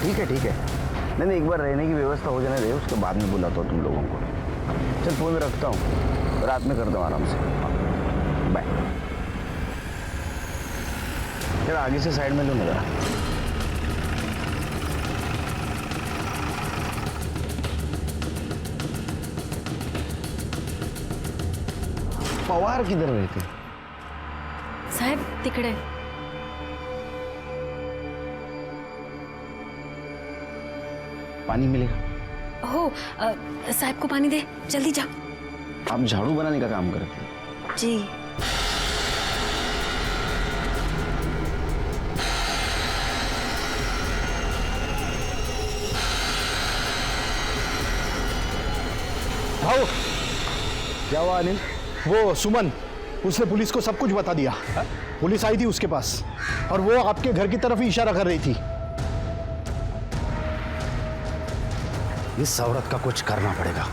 ठीक है ठीक है, नहीं एक बार रहने की व्यवस्था हो जाने दे, उसके बाद में बुलाता हूँ तुम लोगों को। चल फोन रखता हूँ, रात में करता हूँ आराम से। बाय। चल आगे से साइड में लो मेरा। पवार किधर रहते? साहेब तिकडे। पानी मिलेगा? हो साहब को पानी दे, जल्दी जा। आप झाड़ू बनाने का काम करते हैं? जी। भाऊ, क्या हुआ अनिल? वो सुमन, उसने पुलिस को सब कुछ बता दिया। पुलिस आई थी उसके पास और वो आपके घर की तरफ ही इशारा कर रही थी। इस औरत का कुछ करना पड़ेगा।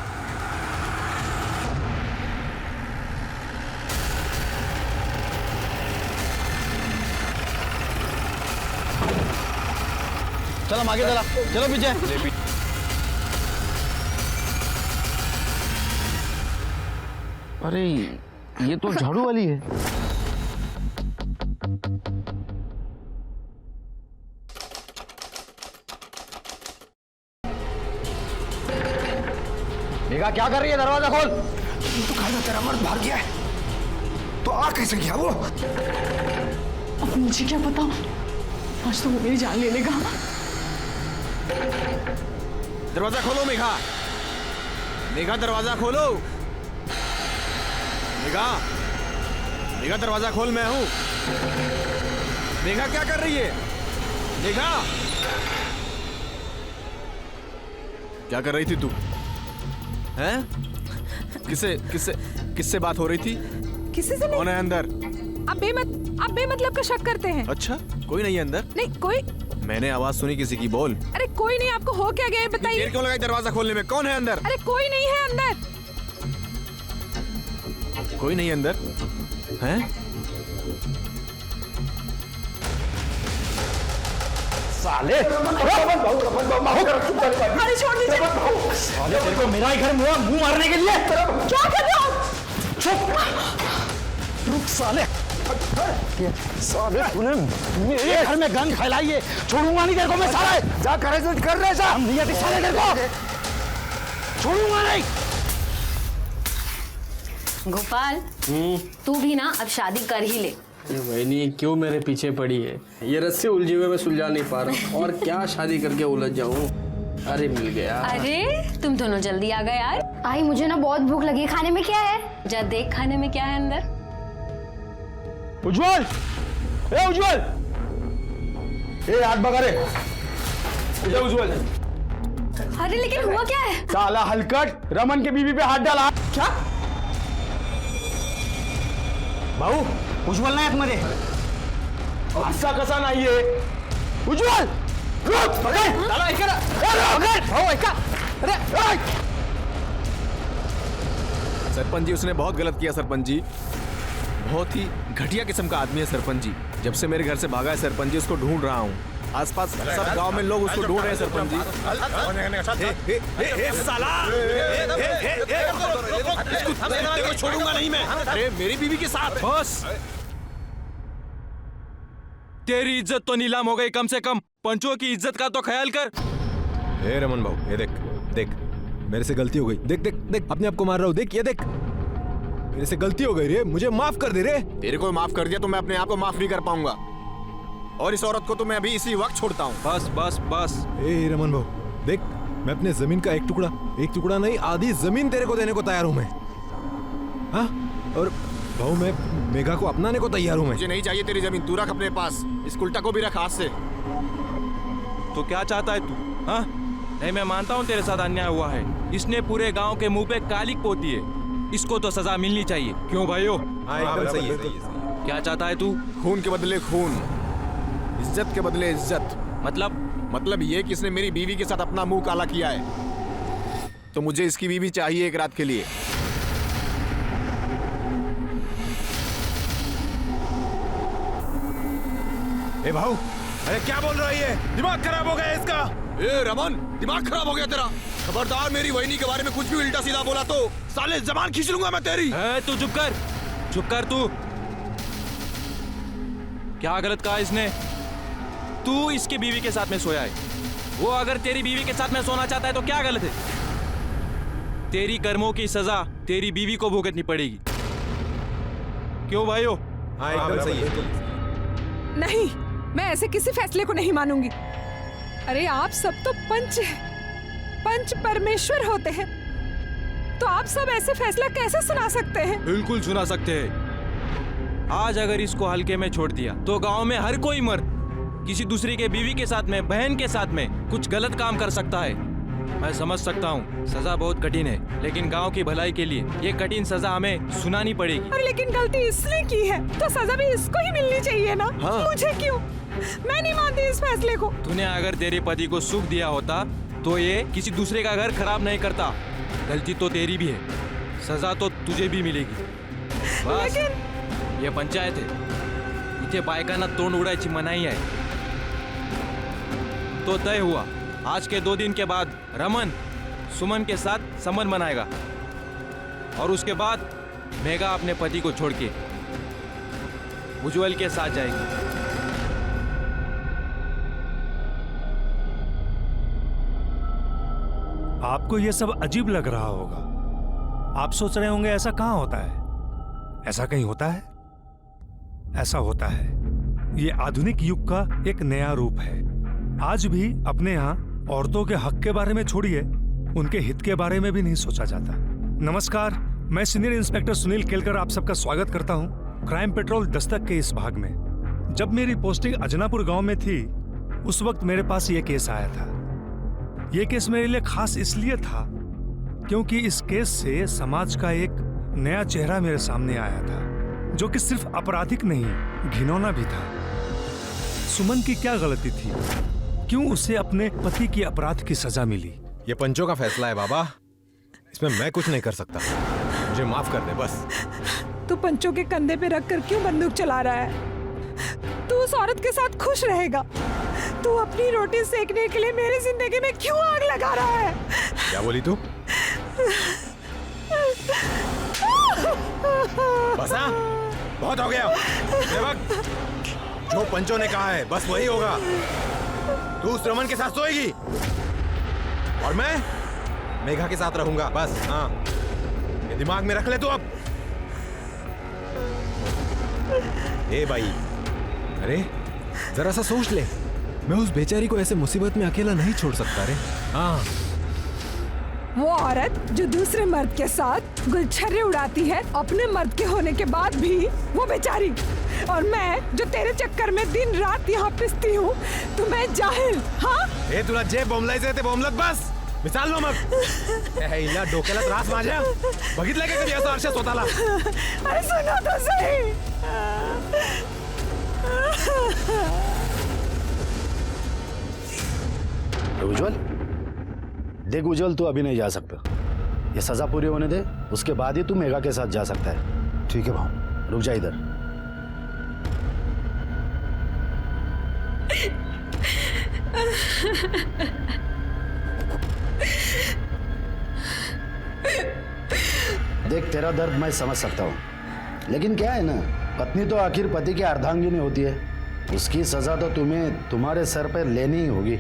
चलो हम आगे चला, चलो पीछे। अरे ये तो झाड़ू वाली है। मेघा क्या कर रही है? दरवाजा खोल। तो कहा था तेरा मर्द भाग गया है, तो आ कैसे गया वो? अब मुझे क्या पता, आज तो वो मेरी जान ले लेगा। दरवाजा खोलो मेघा, मेघा दरवाजा खोलो। मेघा, मेघा दरवाजा खोल, मैं हूं। मेघा क्या कर रही है? मेघा क्या कर रही थी तू? हैं? किससे किससे किससे बात हो रही थी? किसी से नहीं। कौन है अंदर? आप बेमतलब का शक करते हैं। अच्छा, कोई नहीं है अंदर? नहीं कोई। मैंने आवाज सुनी किसी की, बोल। अरे कोई नहीं, आपको हो क्या गया बताइए। देर क्यों लगाई दरवाजा खोलने में? कौन है अंदर? अरे कोई नहीं है अंदर। कोई नहीं अंदर? हैं? साले, अरे छोड़ दीजिए। साले तेरे को मेरा ही घर मुंह मारने के लिए? क्या कर रहे हो? चुप, रुक साले। साले तूने मेरे घर में गंद फैलाई है, छोड़ूंगा नहीं तेरे को मैं। साले जा कर रहे जा, हम नहीं आते साले तेरे को छोड़ूंगा नहीं। गोपाल, तू भी ना अब शादी कर ही ले। ये बहनी क्यों मेरे पीछे पड़ी है? ये रस्से उलझे हुए मैं सुलझा नहीं पा रहा हूँ, और क्या शादी करके उलझ जाऊँ। अरे मिल गया। अरे तुम दोनों जल्दी आ गए यार। आई मुझे ना बहुत भूख लगी है, खाने में क्या है? जा देख खाने में क्या है अंदर। उज्जवल, ए उज्जवल, ए हाथ भगा रे। उज्जवल, अरे लेकिन हुआ क्या है? साला हलकट, रमन के बीबी पे हाथ डाला। क्या भाऊ? उज्जवल नाही आतमध्ये, असा कसा नाहीये? उज्जवल रुक, पकड त्याला, ऐका ना, पकड भाऊ, ऐका। अरे सरपंच जी, उसने बहुत गलत किया सरपंच जी। बहुत ही घटिया किस्म का आदमी है सरपंच जी। जब से मेरे घर से भागा है सरपंच जी, उसको ढूंढ रहा हूँ। आसपास सब गांव में लोग उसको ढूंढ रहे हैं सरपंच जी। इसको छोड़ूंगा नहीं मैं। अरे मेरी बीवी के साथ। बस, तेरी इज्जत तो नीलाम हो गई, कम से कम पंचों की इज्जत का तो ख्याल कर। हे रमन भाऊ, ये देख देख, मेरे से गलती हो गई। देख देख देख, अपने आप को मार रहा हूँ। देख ये देख, मेरे से गलती हो गई रे, मुझे माफ कर दे रे। तेरे को माफ कर दिया तो मैं अपने आप को माफ नहीं कर पाऊंगा, और इस औरत को तो मैं अभी इसी वक्त छोड़ता हूँ। बस बस बस। ए रमन भाऊ, देख, मैं अपने जमीन का एक टुकड़ा नहीं, आधी जमीन तेरे को देने को तैयार हूँ मैं। हाँ, और भाऊ मैं मेघा को अपनाने को तैयार हूँ मैं। मुझे नहीं चाहिए तेरी जमीन, तू रख अपने पास। इस कुल्टा को भी रख हाथ से। तो क्या चाहता है तू? हाँ, नहीं मैं मानता हूँ तेरे साथ अन्याय हुआ है। इसने पूरे गांव के मुंह पे कालिक पोती है, इसको तो सजा मिलनी चाहिए। क्यों भाइयों? हाँ एकदम सही है। क्या चाहता है तू? खून के बदले खून, इज्जत के बदले इज्जत। मतलब ये कि इसने मेरी बीवी के साथ अपना मुंह काला किया है, तो मुझे इसकी बीवी चाहिए एक रात के लिए। ए भाऊ, अरे क्या बोल रहा है ये? दिमाग खराब हो गया इसका। ए रमन, दिमाग खराब हो गया तेरा। खबरदार मेरी वहिनी के बारे में कुछ भी उल्टा सीधा बोला तो साले जबान खींच लूंगा मैं तेरी। तू चुप कर तू। क्या गलत कहा इसने? तू इसकी बीवी के साथ में सोया है। वो अगर तेरी बीवी के साथ में सोना चाहता है तो क्या गलत है? तेरी कर्मों की सजा तेरी बीवी को भुगतनी पड़ेगी। क्यों भाइयों? हाँ एकदम सही है। नहीं, मैं ऐसे किसी फैसले को नहीं मानूंगी। अरे आप सब तो पंच परमेश्वर होते हैं, तो आप सब ऐसे फैसला कैसे सुना सकते हैं? बिल्कुल सुना सकते हैं। आज अगर इसको हल्के में छोड़ दिया तो गांव में हर कोई मर्द किसी दूसरे के बीवी के साथ में, बहन के साथ में कुछ गलत काम कर सकता है। मैं समझ सकता हूँ सजा बहुत कठिन है, लेकिन गांव की भलाई के लिए ये कठिन सजा हमें सुनानी पड़ेगी। और लेकिन गलती इसने की है तो सजा भी इसको ही मिलनी चाहिए ना। हाँ। मुझे क्यों? मैं नहीं मानती इस फैसले को। तूने अगर तेरे पति को सुख दिया होता तो ये किसी दूसरे का घर खराब नहीं करता। गलती तो तेरी भी है, सजा तो तुझे भी मिलेगी। बस ये पंचायत है, इथे बायकांना तोंड उडायची मनाई आहे। तो तय हुआ, आज के 2 दिन के बाद रमन सुमन के साथ संबंध बनाएगा और उसके बाद मेघा अपने पति को छोड़ के उज्जवल के साथ जाएगी। आपको यह सब अजीब लग रहा होगा। आप सोच रहे होंगे ऐसा कहाँ होता है? ऐसा कहीं होता है? ऐसा होता है। ये आधुनिक युग का एक नया रूप है। आज भी अपने यहाँ औरतों के हक के बारे में छोड़िए, उनके हित के बारे में भी नहीं सोचा जाता। नमस्कार, मैं सीनियर इंस्पेक्टर सुनील केलकर आप सबका स्वागत करता हूँ क्राइम पेट्रोल दस्तक के इस भाग में। जब मेरी पोस्टिंग अजनापुर गांव में थी, उस वक्त मेरे पास ये केस आया था। ये केस मेरे लिए खास इसलिए था क्योंकि इस केस से समाज का एक नया चेहरा मेरे सामने आया था, जो कि सिर्फ आपराधिक नहीं, घिनौना भी था। सुमन की क्या गलती थी? क्यों उसे अपने पति की अपराध की सजा मिली? ये पंचों का फैसला है बाबा, इसमें मैं कुछ नहीं कर सकता। मुझे माफ कर दे बस। तू पंचों के कंधे पे रखकर क्यों बंदूक चला रहा है? तू उस औरत के साथ खुश रहेगा? तू अपनी रोटी सेकने के लिए मेरी जिंदगी में क्यों आग लगा रहा है? क्या बोली तू? बस हाँ, बहुत हो गया। सेवक, जो पंचों ने कहा है बस वही होगा। तू उस रमन के साथ सोएगी और मैं मेघा के साथ रहूंगा, बस। हाँ, ये दिमाग में रख ले तू अब। ए भाई, अरे जरा सा सोच ले, मैं उस बेचारी को ऐसे मुसीबत में अकेला नहीं छोड़ सकता रे। हाँ, वो औरत जो दूसरे मर्द के साथ गुलछर्रे उड़ाती है अपने मर्द के होने के बाद भी, वो बेचारी। और मैं जो तेरे चक्कर में दिन रात यहाँ पिसती हूँ, तो मैं जाहिल। हाँ, ए तुला जे बोंबलायचे ते बोंबलत बस, मिसाल नो मग। हिला डोक्याला त्रास माझ्या, बघितलं का कधी असं आरशात स्वतःला? अरे सुनो तो सही। उज्जवल, देख उज्जवल, तू अभी नहीं जा सकता। ये सजा पूरी होने दे, उसके बाद ही तू मेघा के साथ जा सकता है। ठीक है भाऊ, रुक जा इधर। देख, तेरा दर्द मैं समझ सकता हूँ, लेकिन क्या है ना, पत्नी तो आखिर पति की अर्धांगिनी होती है। उसकी सजा तो तुम्हें तुम्हारे सर पर लेनी ही होगी।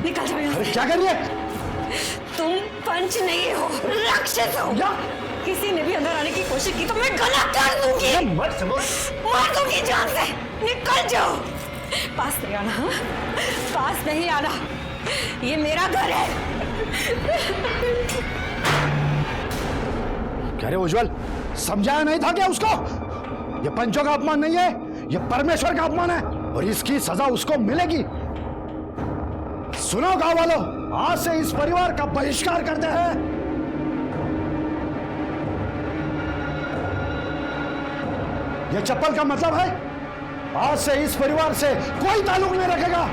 निकल जाओ यहाँ अरे से। क्या कर रही है? तुम पंच नहीं हो, राक्षस हो। किसी ने भी अंदर आने की कोशिश की तो मैं गला काट दूंगी, मार दूंगी जान से। निकल जाओ, पास नहीं आना। हाँ, पास नहीं आना, ये मेरा घर है। क्या रे उज्जवल, समझाया नहीं था क्या उसको? ये पंचों का अपमान नहीं है, ये परमेश्वर का अपमान है और इसकी सजा उसको मिलेगी। सुनो गांव वालों, आज से इस परिवार का बहिष्कार करते हैं। यह चप्पल का मतलब है, आज से इस परिवार से कोई ताल्लुक नहीं रखेगा।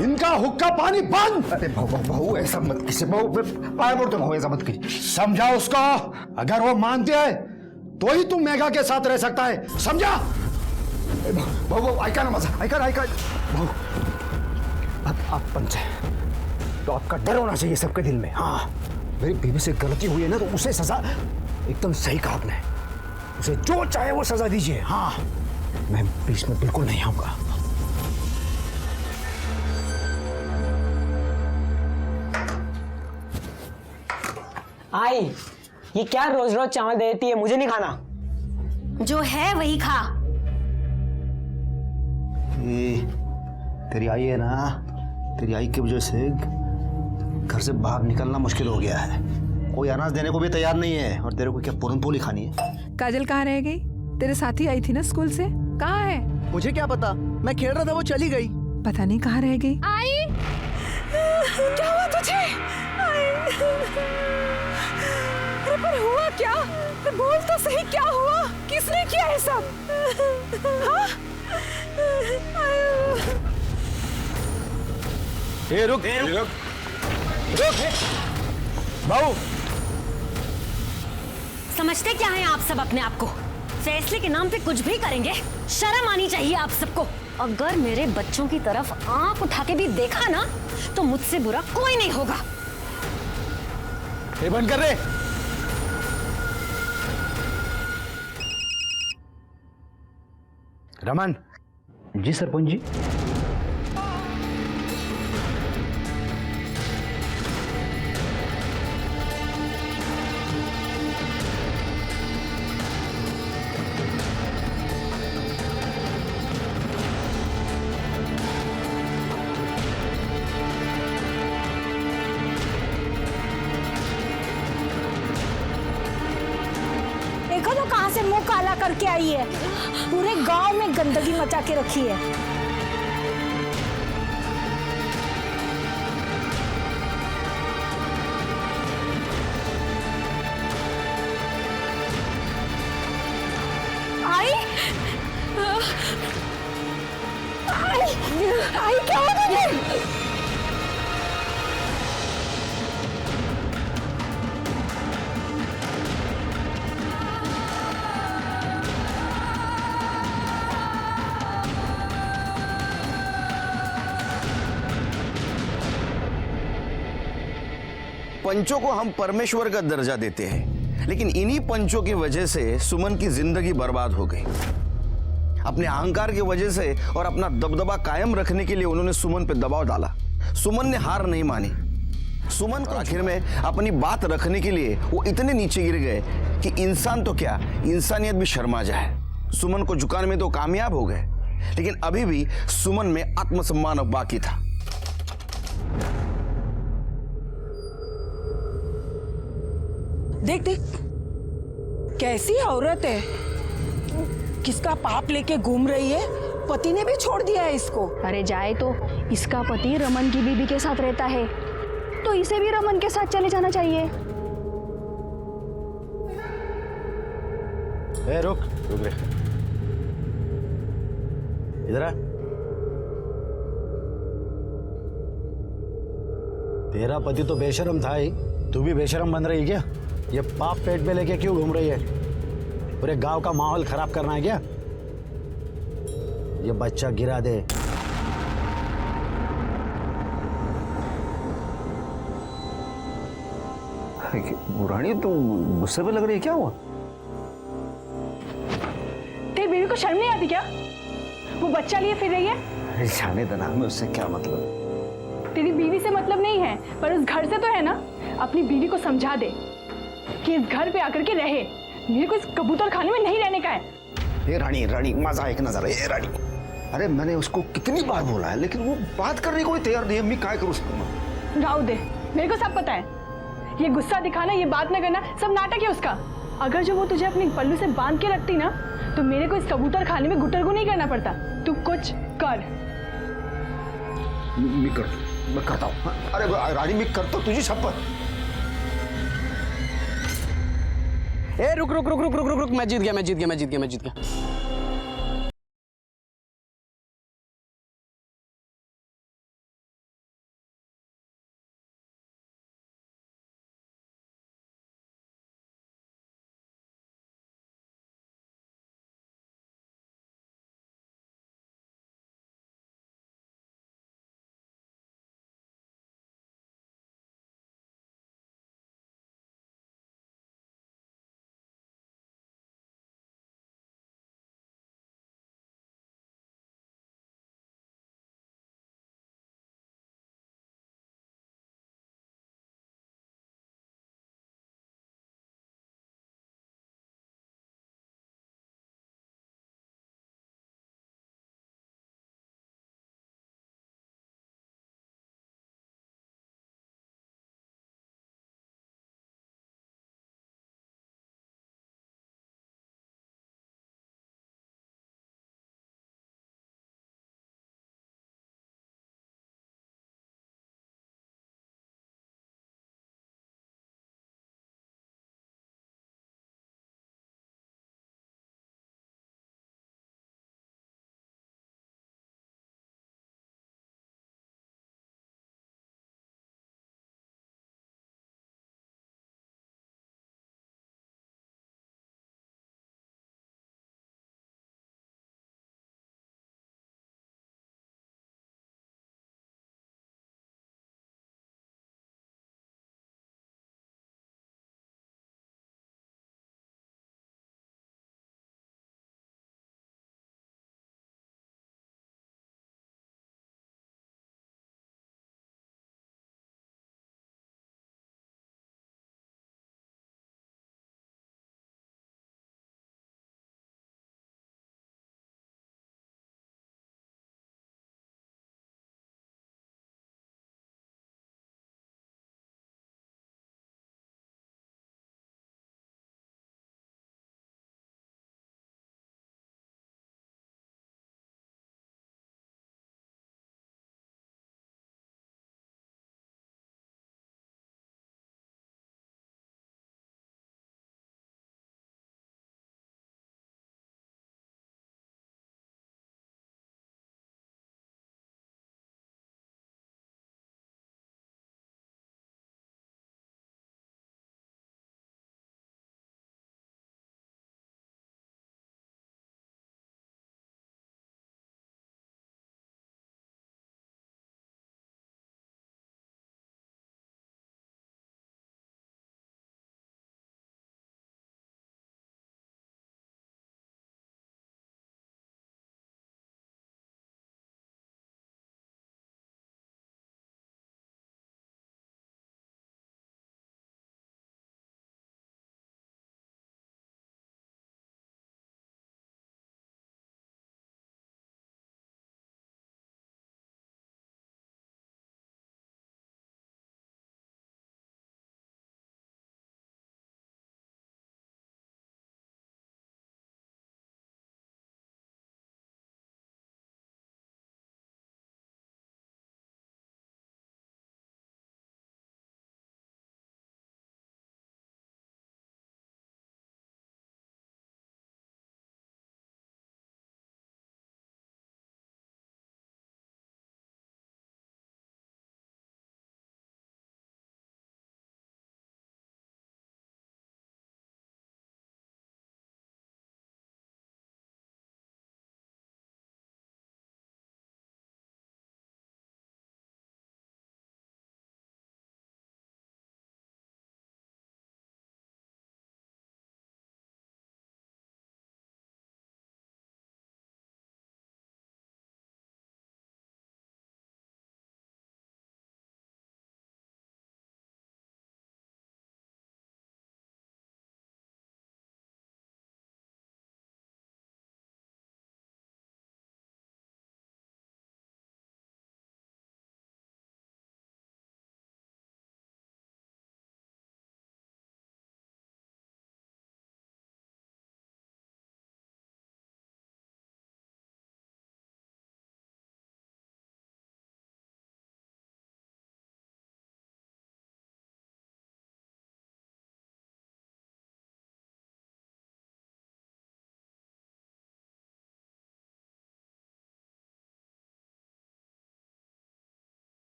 इनका हुक्का पानी बंद। अरे बहू ऐसा मत कीजिए बहू, पाया पड़ता हूँ, ऐसा मत कीजिए। समझा उसको, अगर वो मानते हैं तो ही तुम मेघा के साथ रह सकता है, समझा? भाऊ ऐका ना माझा, ऐका भाऊ, आप पंच है तो आपका डर होना चाहिए सबके दिल में। हाँ, मेरी बीवी से गलती हुई है ना तो उसे सजा, एकदम सही कहा आपने, उसे जो चाहे वो सजा दीजिए। हाँ, मैं बीच में बिल्कुल नहीं आऊंगा। आई, ये क्या रोज रोज चावल देती है, मुझे नहीं खाना। जो है वही खा। तेरी आई है ना, तेरी आई की वजह से घर से बाहर निकलना मुश्किल हो गया है। कोई अनाज देने को भी तैयार नहीं है, और तेरे को क्या पूरन पोली खानी है? काजल कहाँ रह गई? तेरे साथी आई थी ना स्कूल से, कहाँ है? मुझे क्या पता, मैं खेल रहा था, वो चली गई। पता नहीं कहाँ रह गई। आई, क्या हुआ तुझे? अरे पर हुआ क्या? बोल तो सही, क्या हुआ? किसने किया है सब? हाँ? रुक बाबू, समझते क्या हैं आप सब अपने आप को? फैसले के नाम पे कुछ भी करेंगे, शर्म आनी चाहिए आप सबको। अगर मेरे बच्चों की तरफ आंख उठा के भी देखा ना तो मुझसे बुरा कोई नहीं होगा। ये बंद कर रहे। रमन जी, सरपंच जी। देखो तो कहां से मुंह काला करके आई है, पूरे गांव में गंदगी मचा के रखी है। आई, आई क्या हो गया? पंचों को हम परमेश्वर का दर्जा देते हैं, लेकिन इन्हीं पंचों की वजह से सुमन की जिंदगी बर्बाद हो गई। अपने अहंकार की वजह से और अपना दबदबा कायम रखने के लिए उन्होंने सुमन पे दबाव डाला। सुमन ने हार नहीं मानी। सुमन को आखिर में अपनी बात रखने के लिए वो इतने नीचे गिर गए कि इंसान तो क्या, इंसानियत भी शर्मा जाए। सुमन को झुकाने में तो कामयाब हो गए, लेकिन अभी भी सुमन में आत्मसम्मान अब बाकी था। देख देख, कैसी औरत है, किसका पाप लेके घूम रही है। पति ने भी छोड़ दिया है इसको। अरे जाए तो, इसका पति रमन की बीबी के साथ रहता है तो इसे भी रमन के साथ चले जाना चाहिए। रुक रुक रे, इधर आ। तेरा पति तो बेशरम था ही, तू भी बेशरम बन रही है क्या? ये पाप पेट पे लेके क्यों घूम रही है? पूरे गांव का माहौल खराब करना है क्या? ये बच्चा गिरा दे। रानी तू गुस्से पे लग रही है, क्या हुआ? तेरी बीवी को शर्म नहीं आती क्या? वो बच्चा लिए फिर रही है। अरे जाने देना, हमें उससे क्या मतलब? तेरी बीवी से मतलब नहीं है, पर उस घर से तो है ना। अपनी बीवी को समझा दे कि इस घर पे आकर के रहे, मेरे को इस कबूतर खाने में नहीं रहने का है। ये रानी रानी मजा एक नजर है। रानी, अरे मैंने उसको कितनी बार बोला है, लेकिन वो बात करने को तैयार नहीं है। मैं क्या करूं उसको? राव दे, मेरे को सब पता है। ये गुस्सा दिखाना, ये बात न करना, सब नाटक है उसका। अगर जो वो तुझे अपने पल्लू से बांध के रखती ना तो मेरे को इस कबूतर खाने में गुटरगु नहीं करना पड़ता। तू कुछ कर। मैं करता हूँ। अरे रानी, मैं करता हूँ, तुझी शपथ। रुक रुक रुक रुक रुक रुक, मैं जीत गया।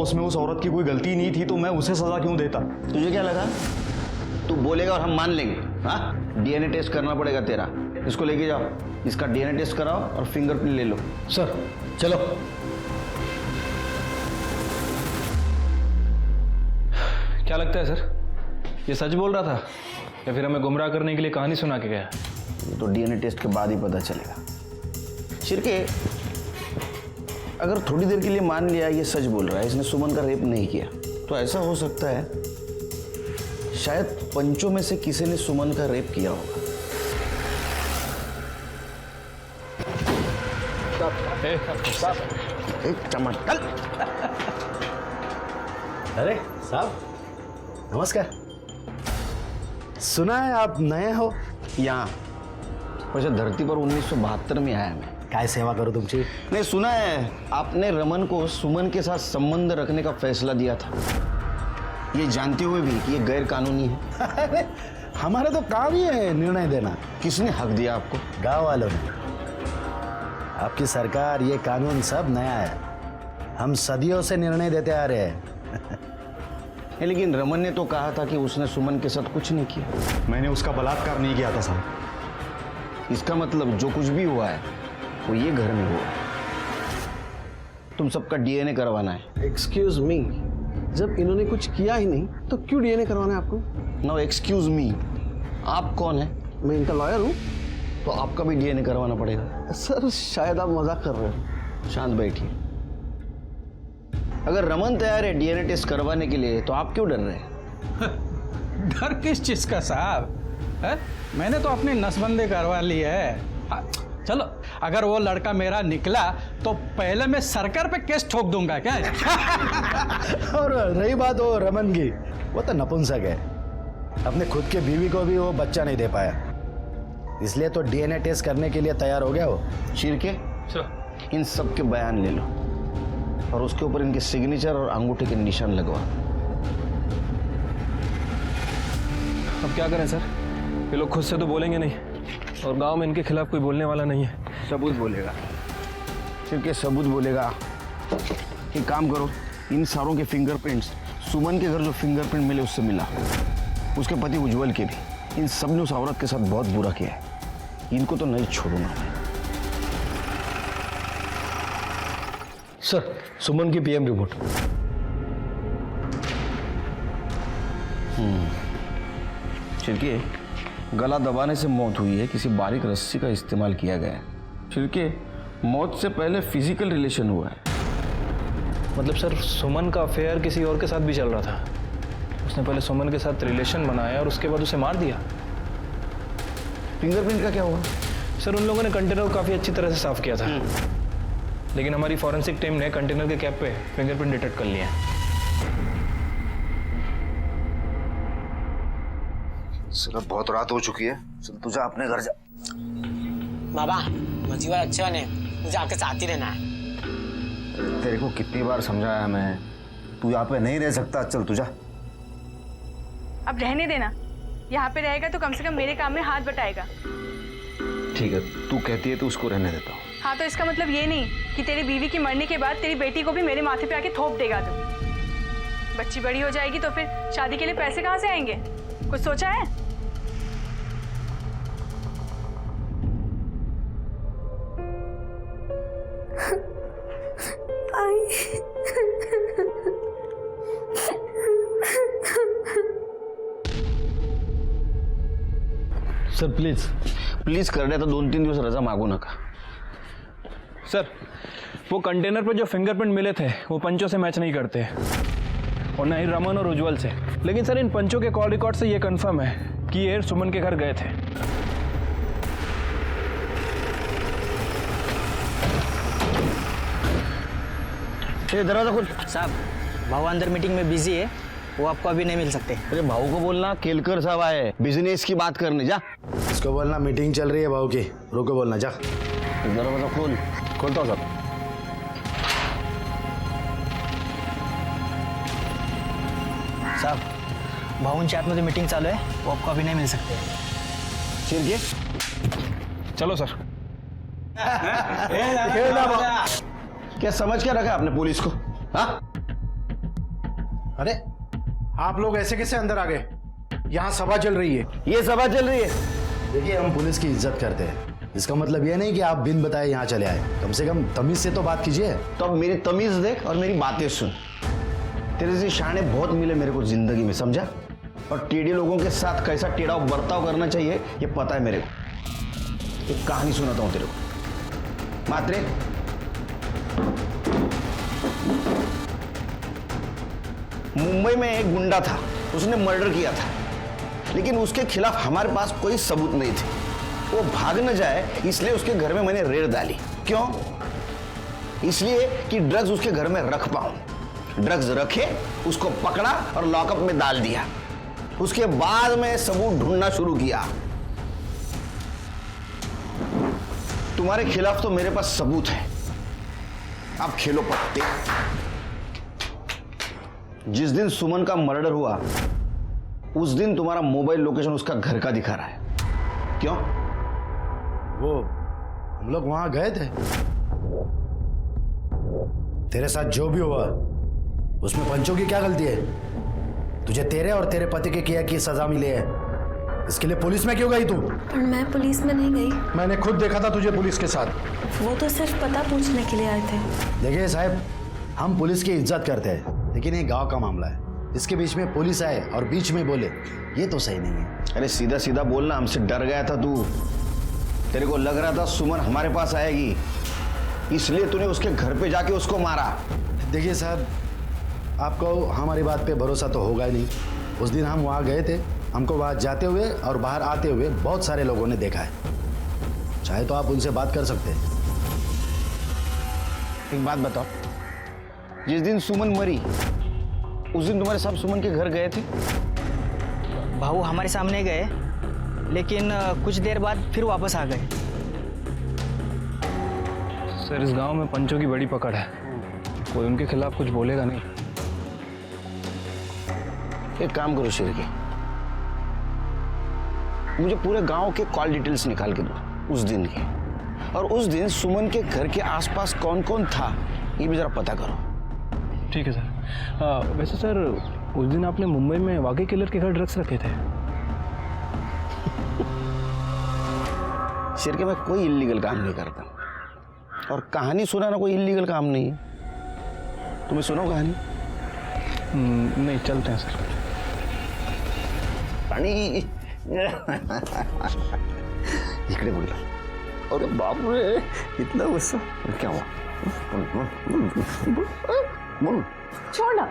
उसमें उस औरत की कोई गलती नहीं थी तो मैं उसे सजा क्यों देता? तुझे क्या लगा तू बोलेगा और हम मान लेंगे? हाँ, डीएनए टेस्ट करना पड़ेगा तेरा। इसको लेके जाओ, इसका डीएनए टेस्ट कराओ और फिंगरप्रिंट ले लो। सर चलो। क्या लगता है सर, ये सच बोल रहा था या फिर हमें गुमराह करने के लिए कहानी सुना के गया? ये तो डीएनए टेस्ट के बाद ही पता चलेगा। शिरके, अगर थोड़ी देर के लिए मान लिया ये सच बोल रहा है, इसने सुमन का रेप नहीं किया, तो ऐसा हो सकता है शायद पंचों में से किसी ने सुमन का रेप किया होगा। चमत्कार। अरे साहब नमस्कार। सुना है आप नए हो यहाँ? वैसे धरती पर 1972 में आया मैं। काय सेवा करूं तुमची? नहीं, सुना है आपने रमन को सुमन के साथ संबंध रखने का फैसला दिया था, ये जानते हुए भी कि ये गैर कानूनी है। अरे हमारा तो काम ही है निर्णय देना। किसने हक दिया आपको? गांव वालों ने। आपकी सरकार, ये कानून सब नया है, हम सदियों से निर्णय देते आ रहे हैं। लेकिन रमन ने तो कहा था कि उसने सुमन के साथ कुछ नहीं किया। मैंने उसका बलात्कार नहीं किया था साहब। इसका मतलब जो कुछ भी हुआ है वो ये घर में हुआ। तुम सबका डीएनए करवाना है। एक्सक्यूज मी, जब इन्होंने कुछ किया ही नहीं तो क्यों डीएनए करवाना है आपको? नो एक्सक्यूज मी, आप कौन है? मैं इनका लॉयर हूँ। तो आपका भी डीएनए करवाना पड़ेगा। सर शायद आप मजाक कर रहे हो। शांत बैठिए। अगर रमन तैयार है डीएनए टेस्ट करवाने के लिए तो आप क्यों डर रहे हैं? डर किस चीज का साहब? मैंने तो अपनी नसबंदी करवा ली है। चलो, अगर वो लड़का मेरा निकला तो पहले मैं सरकार पे केस ठोक दूंगा क्या? और रही बात वो रमन की, वो तो नपुंसक है, अपने खुद के बीवी को भी वो बच्चा नहीं दे पाया, इसलिए तो डीएनए टेस्ट करने के लिए तैयार हो गया वो। शिरके, इन सब के बयान ले लो और उसके ऊपर इनके सिग्नेचर और अंगूठे के निशान लगवा। अब क्या करें सर, ये लोग खुद से तो बोलेंगे नहीं और गांव में इनके खिलाफ कोई बोलने वाला नहीं है। सबूत बोलेगा। शिरके सबूत बोलेगा। एक काम करो, इन सारों के फिंगरप्रिंट्स सुमन के घर जो फिंगरप्रिंट मिले उससे मिला, उसके पति उज्जवल के भी। इन सब ने उस औरत के साथ बहुत बुरा किया है, इनको तो नहीं छोड़ूंगा मैं। सर सुमन की पीएम रिपोर्ट। छिड़के, गला दबाने से मौत हुई है, किसी बारीक रस्सी का इस्तेमाल किया गया है। छिड़के, मौत से पहले फिजिकल रिलेशन हुआ है। मतलब सर सुमन का अफेयर किसी और के साथ भी चल रहा था, उसने पहले सुमन के साथ रिलेशन बनाया और उसके बाद उसे मार दिया। फिंगरप्रिंट का क्या हुआ? सर उन लोगों ने कंटेनर को काफ़ी अच्छी तरह से साफ किया था, लेकिन हमारी फॉरेंसिक टीम ने कंटेनर के कैप पे फिंगरप्रिंट डिटेक्ट कर लिए हैं। चलो बहुत रात हो चुकी है, चल तू जा अपने घर जा। बाबा मजीवा अच्छा ने मुझे आपके साथ ही रहना है। तेरे को कितनी बार समझाया मैं, तू यहाँ पे नहीं रह सकता, चल तू जा। अब रहने देना, यहाँ पे रहेगा तो कम से कम मेरे काम में हाथ बटाएगा। ठीक है, तू कहती है तो उसको रहने देता हूँ। हाँ तो इसका मतलब ये नहीं कि तेरी बीवी की मरने के बाद तेरी बेटी को भी मेरे माथे पे आके थोप देगा तू। बच्ची बड़ी हो जाएगी तो फिर शादी के लिए पैसे कहाँ से आएंगे? कुछ सोचा है? सर प्लीज कर रहे तो 2-3 दिवस रजा मागू नका। सर वो कंटेनर पे जो फिंगरप्रिंट मिले थे वो पंचों से मैच नहीं करते और ना ही रमन और उज्जवल से। लेकिन सर इन पंचों के कॉल रिकॉर्ड से ये कंफर्म है कि ये सुमन के घर गए थे। ये दरवाजा खोल। साहब भाऊ अंदर मीटिंग में बिजी है, वो आपको अभी नहीं मिल सकते। अरे भाऊ को बोलना केलकर साहब आए बिजनेस की बात करने। जा इसको बोलना मीटिंग चल रही है भाऊ की, रुको बोलना। जा दरवाजा खोल। खोलता हूँ साहब। साहब भाऊंच्या आतमध्ये मीटिंग चालू है, वो आपको अभी नहीं मिल सकते। चिरके चलो सर। क्या समझ क्या रखा आपने पुलिस को? हाँ अरे आप लोग ऐसे कैसे अंदर आ गए? यहाँ सभा चल रही है। ये सभा चल रही है। देखिए, हम पुलिस की इज्जत करते हैं, इसका मतलब ये नहीं कि आप बिन बताए यहाँ चले आए। कम से कम तमीज से तो बात कीजिए। तो अब मेरी तमीज देख और मेरी बातें सुन। तेरे जैसे शाने बहुत मिले मेरे को जिंदगी में, समझा? और टेढ़े लोगों के साथ कैसा टेढ़ा बर्ताव करना चाहिए ये पता है मेरे को। एक कहानी सुनाता हूँ तेरे को। मात्रे, मुंबई में एक गुंडा था, उसने मर्डर किया था, लेकिन उसके खिलाफ हमारे पास कोई सबूत नहीं थे। वो भाग न जाए इसलिए उसके घर में मैंने रेड डाली। क्यों? इसलिए कि ड्रग्स उसके घर में रख पाऊं। ड्रग्स रखे, उसको पकड़ा और लॉकअप में डाल दिया। उसके बाद में सबूत ढूंढना शुरू किया। तुम्हारे खिलाफ तो मेरे पास सबूत है, अब खेलो पत्ते। जिस दिन सुमन का मर्डर हुआ उस दिन तुम्हारा मोबाइल लोकेशन उसका घर का दिखा रहा है। क्यों? वो हम लोग वहां गए थे। तेरे साथ जो भी हुआ उसमें पंचों की क्या गलती है? तुझे तेरे और तेरे पति के किया की सजा मिली है, इसके लिए पुलिस में क्यों गई तू? पर मैं पुलिस में नहीं गई। मैंने खुद देखा था तुझे पुलिस के साथ। वो तो सिर्फ पता पूछने के लिए आए थे। देखिए साहब, हम पुलिस की इज्जत करते हैं, लेकिन ये गांव का मामला है। इसके बीच में पुलिस आए और बीच में बोले, ये तो सही नहीं है। अरे सीधा सीधा बोलना, हमसे डर गया था तू। तेरे को लग रहा था सुमन हमारे पास आएगी, इसलिए तूने उसके घर पे जाके उसको मारा। देखिए साहब, आपको हमारी बात पे भरोसा तो होगा ही नहीं। उस दिन हम वहाँ गए थे, हमको वहाँ जाते हुए और बाहर आते हुए बहुत सारे लोगों ने देखा है। चाहे तो आप उनसे बात कर सकते हैं। एक बात बताओ, जिस दिन सुमन मरी उस दिन तुम्हारे साहब सुमन के घर गए थे? भाऊ हमारे सामने गए, लेकिन कुछ देर बाद फिर वापस आ गए। सर, इस गांव में पंचों की बड़ी पकड़ है, कोई उनके खिलाफ कुछ बोलेगा नहीं। एक काम करो शेरके, मुझे पूरे गांव के कॉल डिटेल्स निकाल के दो उस दिन के, और उस दिन सुमन के घर के आसपास कौन कौन था ये भी जरा पता करो। ठीक है सर। वैसे सर, उस दिन आपने मुंबई में वाकई किलर के घर ड्रग्स रखे थे? शेरके, मैं कोई इल्लीगल काम नहीं करता, और कहानी सुनाना कोई इल्लीगल काम नहीं है। तुम्हें सुनाओ कहानी? नहीं, चलते हैं सर। पानी इकडे बोल। अरे बाप रे, इतना गुस्सा, क्या हुआ? बोल। छोड़ ना।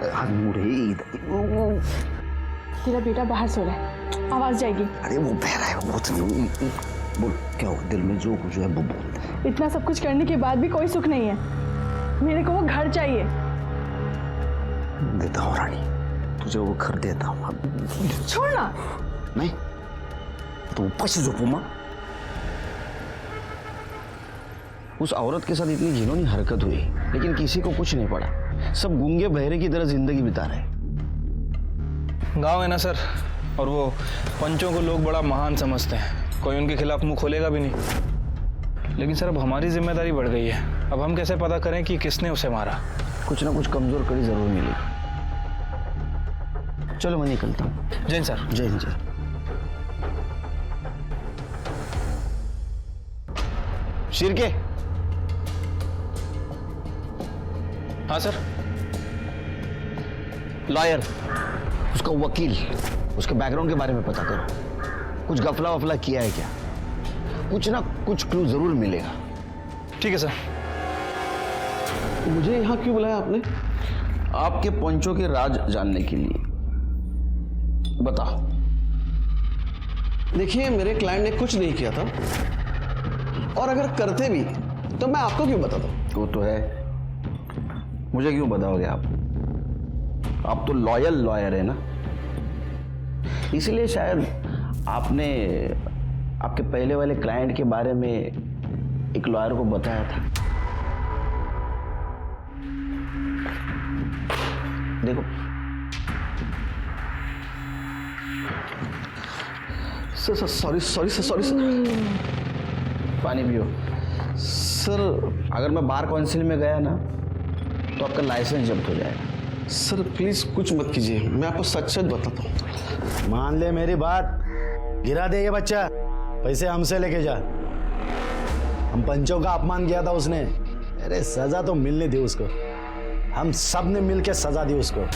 तेरा बेटा बाहर सो रहा है, आवाज जाएगी। अरे वो बह रहा है, बहुत नहीं। बोल, क्या हो? दिल में जो कुछ है वो बोल। इतना सब कुछ करने के बाद भी कोई सुख नहीं है। मेरे को वो घर चाहिए। देता हूँ रानी, तुझे वो घर देता हूँ। छोड़ ना। नहीं तो ऊपर से झोपू माँ। उस औरत के साथ इतनी घिनौनी हरकत हुई, लेकिन किसी को कुछ नहीं पड़ा। सब गूंगे बहरे की तरह जिंदगी बिता रहे। गांव है ना सर, और वो पंचों को लोग बड़ा महान समझते हैं, कोई उनके खिलाफ मुंह खोलेगा भी नहीं। लेकिन सर, अब हमारी जिम्मेदारी बढ़ गई है। अब हम कैसे पता करें कि किसने उसे मारा? कुछ ना कुछ कमजोर कड़ी जरूर मिलेगी। चलो मैं निकलता हूँ। जय हिंद सर। जय हिंद। जय शिरके। हाँ सर। लॉयर, उसका वकील, उसके बैकग्राउंड के बारे में पता करो। कुछ गफला वफला किया है क्या? कुछ ना कुछ क्लू जरूर मिलेगा। ठीक है सर। मुझे यहाँ क्यों बुलाया आपने? आपके पंचों के राज जानने के लिए। बताओ। देखिए, मेरे क्लाइंट ने कुछ नहीं किया था, और अगर करते भी तो मैं आपको क्यों बताता? वो तो है, मुझे क्यों बताओगे आप? आप तो लॉयल लॉयर है ना, इसलिए शायद आपने आपके पहले वाले क्लाइंट के बारे में एक लॉयर को बताया था। देखो, सॉरी सॉरी सॉरी सर, पानी पियो। सर, अगर मैं बार काउंसिल में गया ना तो आपका लाइसेंस जब्त हो जाएगा। सर प्लीज कुछ मत कीजिए, मैं आपको सच सच बताता हूँ। मान ले मेरी बात, गिरा दे ये बच्चा, पैसे हमसे लेके जा। हम पंचों का अपमान किया था उसने, अरे सजा तो मिलनी थी उसको। हम सब ने मिलकर सजा दी उसको।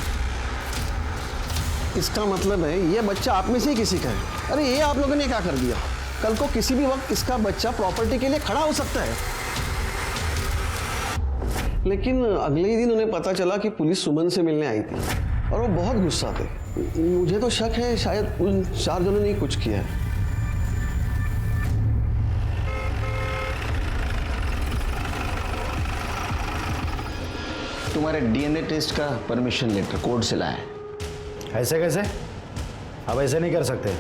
इसका मतलब है ये बच्चा आप में से ही किसी का है। अरे ये आप लोगों ने क्या कर दिया, कल को किसी भी वक्त इसका बच्चा प्रॉपर्टी के लिए खड़ा हो सकता है। लेकिन अगले ही दिन उन्हें पता चला कि पुलिस सुमन से मिलने आई थी और वो बहुत गुस्सा थे। मुझे तो शक है शायद उन 4 जनों ने ही कुछ किया है। तुम्हारे डीएनए टेस्ट का परमिशन लेटर कोर्ट से लाया है। ऐसे कैसे? अब ऐसे नहीं कर सकते,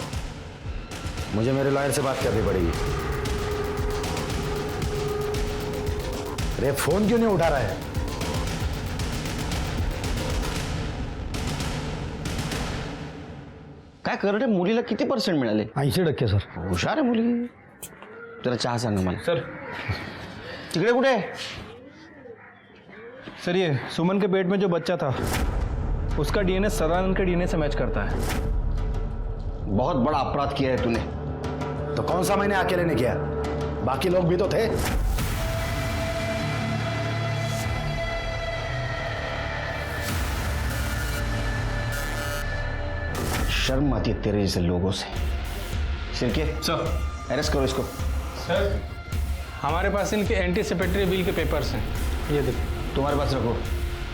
मुझे मेरे लॉयर से बात करनी पड़ेगी। अरे फोन क्यों नहीं उठा रहा है? काय करडे मुलीला किती % मिळाले? 80% सर. हुशार आहे मुली. जरा चहा सांगा मला. सर तिकडे कुठे? सर ये सुमन के पेट में जो बच्चा था उसका डीएनए सदानंद के डीएनए से मैच करता है। बहुत बड़ा अपराध किया है तूने। तो कौन सा मैंने अकेले ने किया? बाकी लोग भी तो थे। शर्म आती है तेरे जैसे लोगों से। सिरके सर अरेस्ट करो इसको। सर हमारे पास इनके एंटीसिपेटरी बिल के पेपर्स हैं, ये देखिए। तुम्हारे पास रखो,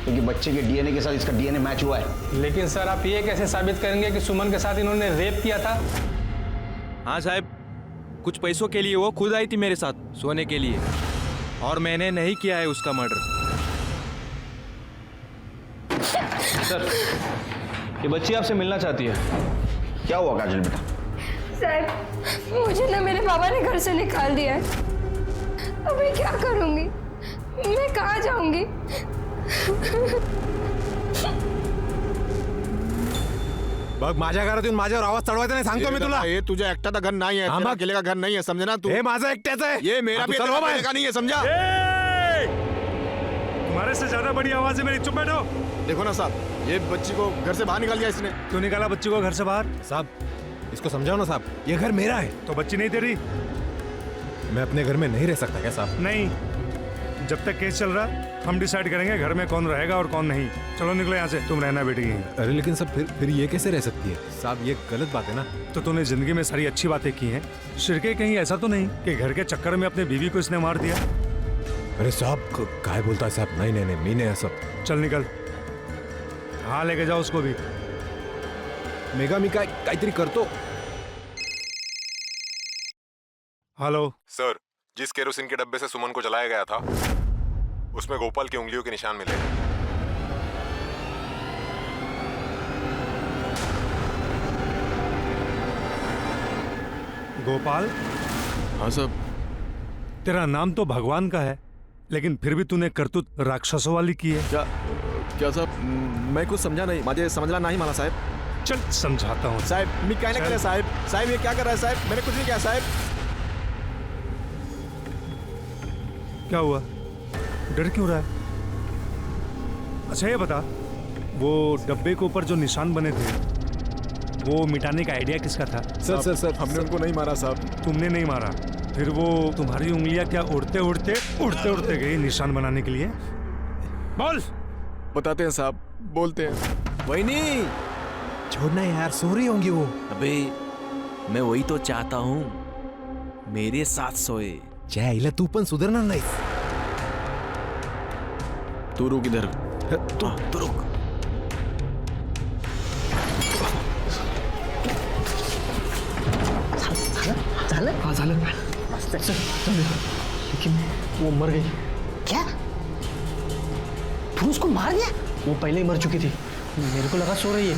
क्योंकि बच्चे के डीएनए के साथ इसका डीएनए मैच हुआ है। लेकिन सर आप ये कैसे साबित करेंगे कि सुमन के साथ इन्होंने रेप किया था? हाँ साहब, कुछ पैसों के लिए वो खुद आई थी मेरे साथ सोने के लिए, और मैंने नहीं किया है उसका मर्डर। सर ये बच्ची आपसे मिलना चाहती है। क्या हुआ काजल बेटा? साहब मुझे ना मेरे बाबा ने घर से निकाल दिया है। अब मैं क्या करूंगी? मैं कहाँ जाऊंगी? बघ माझ्या घरातून माझ्यावर आवाज चढवायचा नाही सांगतो मी तुला. ये तुझ्या एकट्याचा घर नाही आहे, तेरा अकेले का घर नहीं है, समझे ना तू? हे माझा एकट्याचा आहे. ये मेरा भी तेरा अकेले का नहीं है, समझा? तुम्हारे से ज्यादा बड़ी आवाज है मेरी, चुप बैठो। देखो ना साहब, ये बच्ची को घर से बाहर निकाल दिया इसने। क्यों निकाला बच्ची को घर से बाहर? साहब इसको समझाओ ना साहब, ये घर मेरा है। तो बच्ची नहीं तेरी? मैं अपने घर में नहीं रह सकता क्या साहब? नहीं, जब तक केस चल रहा हम डिसाइड करेंगे घर में कौन रहेगा और कौन नहीं। चलो निकलो यहाँ से, तुम रहना बेटी यहीं। अरे लेकिन सब फिर ये कैसे रह सकती है साहब? ये गलत बात है ना। तो तूने जिंदगी में सारी अच्छी बातें की हैं, शिरके कहीं ऐसा तो नहीं कि घर के चक्कर में अपने बीवी को इसने मार दिया? अरे साहब काय बोलता है साहब? नहीं नहीं नहीं, मी नहीं सब। चल निकल, हाँ लेके जाओ उसको भी। मेगा मी काय काहीतरी करतो। हेलो सर, जिस केरोसिन के डब्बे से सुमन को जलाया गया था उसमें गोपाल की उंगलियों के निशान मिले। गोपाल? हाँ साहब। तेरा नाम तो भगवान का है, लेकिन फिर भी तूने करतूत राक्षसों वाली की है। क्या साहब, मैं कुछ समझा नहीं, मुझे समझना नहीं माना साहब। चल समझाता हूँ साहब। मैं क्या नहीं कर साहब? साहब ये क्या कर रहा है साहब? मैंने कुछ नहीं किया साहब। क्या हुआ, डर क्यों रहा है? अच्छा ये बता, वो डब्बे के ऊपर जो निशान बने थे वो मिटाने का आइडिया किसका था? सर हमने उनको नहीं मारा साहब। तुमने नहीं मारा? फिर वो तुम्हारी उंगलियां क्या उड़ते उड़ते गई निशान बनाने के लिए? बोल। बताते हैं साहब, बोलते हैं। वही नहीं, छोड़ना यार, सो रही होंगी वो। अबे मैं वही तो चाहता हूँ, मेरे साथ सोए। जायला तू पण सुधारणार नाही। तू रुक इधर, तू रुक। झालं? हाँ झालं। लेकिन वो मर गई। क्या? तू उसको मार दिया? वो पहले ही मर चुकी थी, मेरे को लगा सो रही है।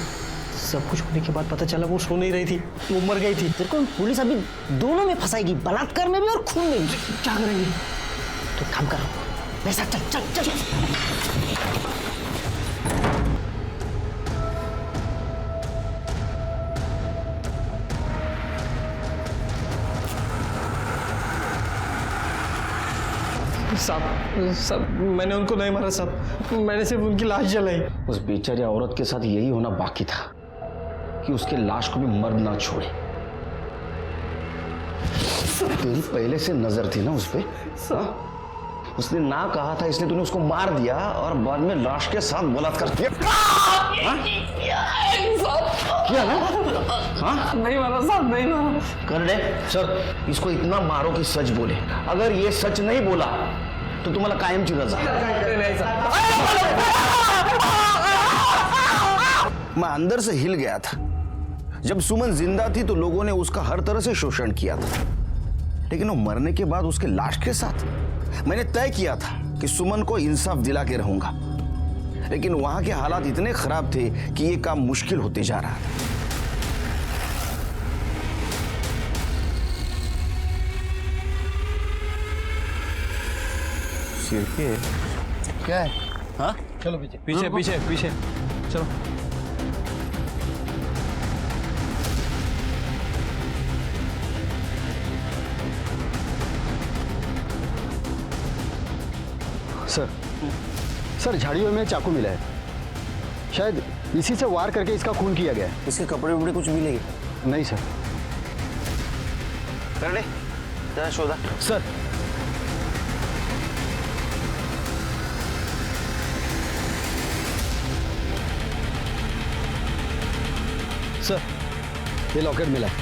सब कुछ होने के बाद पता चला वो सो नहीं रही थी, वो मर गई थी। तेरे को पुलिस अभी दोनों में फंसाएगी, बलात्कार में भी और खून में भी। क्या करेंगे? तो काम कर, पैसा चल चल चल। साहब मैंने उनको नहीं मारा साहब, मैंने सिर्फ उनकी लाश जलाई। उस बेचारी औरत के साथ यही होना बाकी था कि उसके लाश को भी मर्द ना छोड़े। तेरी पहले से नजर थी ना उस पे, उसने ना कहा था इसलिए तूने उसको मार दिया और बाद में लाश के साथ बलात्कार किया। किया ना? हाँ? नहीं मारा साहब, नहीं मारा। कर दे सर, इसको इतना मारो कि सच बोले। अगर ये सच नहीं बोला तो तुम्हाला कायमची रजा। मैं अंदर से हिल गया था। जब सुमन जिंदा थी तो लोगों ने उसका हर तरह से शोषण किया था, लेकिन वो मरने के बाद उसके लाश के साथ मैंने तय किया था कि सुमन को इंसाफ दिला के रहूंगा, लेकिन वहां के हालात इतने खराब थे कि ये काम मुश्किल होते जा रहा था। सिर के क्या है? हाँ? चलो पीछे पीछे पीछे पीछे चलो। सर झाड़ियों में चाकू मिला है, शायद इसी से वार करके इसका खून किया गया है। इसके कपड़े उपड़े कुछ मिलेंगे? नहीं सर। कर ले जरा शोधा। सर सर ये लॉकेट मिला है।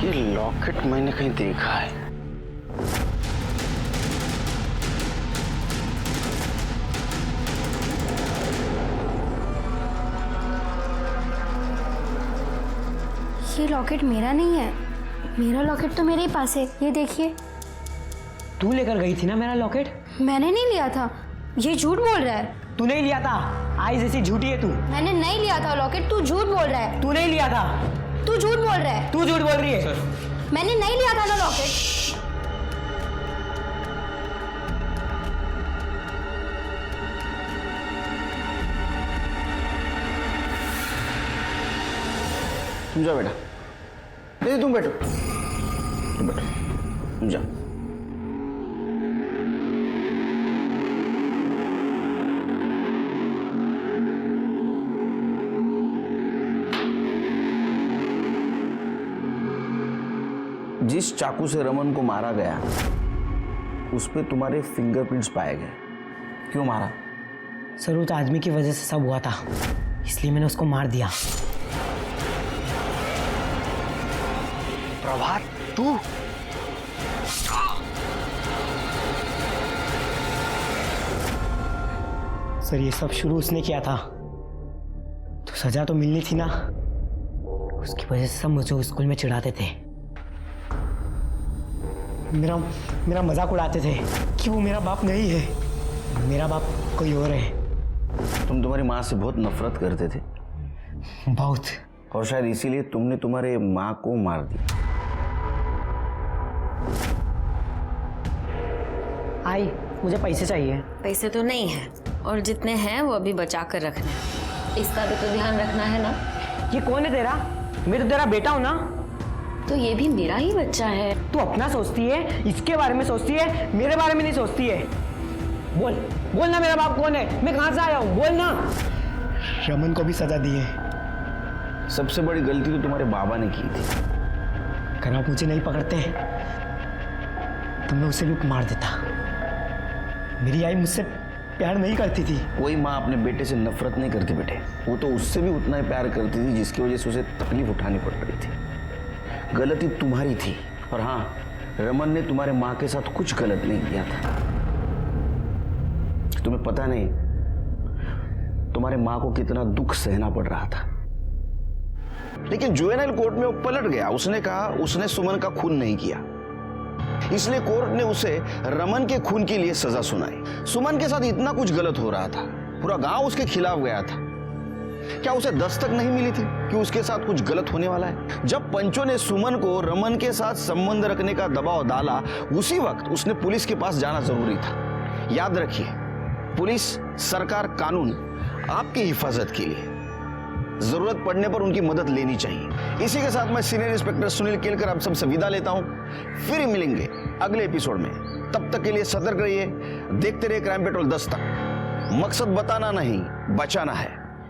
ये लॉकेट मैंने कहीं देखा है। ये लॉकेट मेरा नहीं है, मेरा लॉकेट तो मेरे ही पास है। ये देखिए। तू लेकर गई थी ना मेरा लॉकेट? मैंने नहीं लिया था, ये झूठ बोल रहा है। तू नहीं लिया था, आई जैसी झूठी है तू। मैंने नहीं लिया था लॉकेट, तू झूठ बोल रहा है। तू नहीं लिया था, तू झूठ बोल रहा है। तू झूठ बोल रही है। मैंने नहीं लिया था ना लॉकेट। तुम जाओ बेटा, नहीं तुम बैठो, तुम बैठो, तुम जाओ। जिस चाकू से रमन को मारा गया उस पे तुम्हारे फिंगरप्रिंट्स पाए गए। क्यों मारा? सर उस आदमी की वजह से सब हुआ था, इसलिए मैंने उसको मार दिया। प्रभात तू? सर ये सब शुरू उसने किया था, तो सजा तो मिलनी थी ना। उसकी वजह से सब मुझे स्कूल में चिढ़ाते थे, मेरा मजाक उड़ाते थे कि वो मेरा बाप नहीं है, मेरा बाप कोई और है। तुम तुम्हारी माँ से बहुत नफरत करते थे? बहुत। और शायद इसीलिए तुमने तुम्हारे माँ को मार दिया। आई मुझे पैसे चाहिए। पैसे तो नहीं है, और जितने हैं वो अभी बचा कर रखना है। इसका भी तो ध्यान रखना है ना। ये कौन है तेरा? मैं तो तेरा बेटा हूँ ना। तो ये भी मेरा ही बच्चा है। तू अपना सोचती है, इसके बारे में सोचती है, मेरे बारे में नहीं सोचती है। बोल बोल ना मेरा बाप कौन है, मैं कहाँ से आया हूँ, बोल ना। रमन को भी सजा दी है। सबसे बड़ी गलती तो तुम्हारे बाबा ने की थी। अगर आप मुझे नहीं पकड़ते तो मैं उसे भी मार देता। मेरी आई मुझसे प्यार नहीं करती थी। कोई माँ अपने बेटे से नफरत नहीं करती बेटे, वो तो उससे भी उतना ही प्यार करती थी जिसकी वजह से उसे तकलीफ उठानी पड़ रही थी। गलती तुम्हारी थी, और हाँ रमन ने तुम्हारे माँ के साथ कुछ गलत नहीं किया था। तुम्हें पता नहीं तुम्हारे माँ को कितना दुख सहना पड़ रहा था, लेकिन जुवेनाइल कोर्ट में वो पलट गया। उसने कहा उसने सुमन का खून नहीं किया, इसलिए कोर्ट ने उसे रमन के खून के लिए सजा सुनाई। सुमन के साथ इतना कुछ गलत हो रहा था, पूरा गांव उसके खिलाफ गया था। क्या उसे दस्तक नहीं मिली थी कि उसके साथ कुछ गलत होने वाला है? जब पंचों ने सुमन को रमन के साथ संबंध रखने का दबाव डाला, उसी वक्त उसने पुलिस के पास जाना जरूरी था। याद रखिए, पुलिस, सरकार, कानून आपकी हिफाजत के लिए, जरूरत पड़ने पर उनकी मदद लेनी चाहिए। इसी के साथ मैं सीनियर इंस्पेक्टर सुनील केलकर आप सबसे विदा लेता हूं। फिर मिलेंगे अगले एपिसोड में। तब तक के लिए सतर्क रहिए, देखते रहिए क्राइम पेट्रोल 10 तक। मकसद बताना नहीं, बचाना है।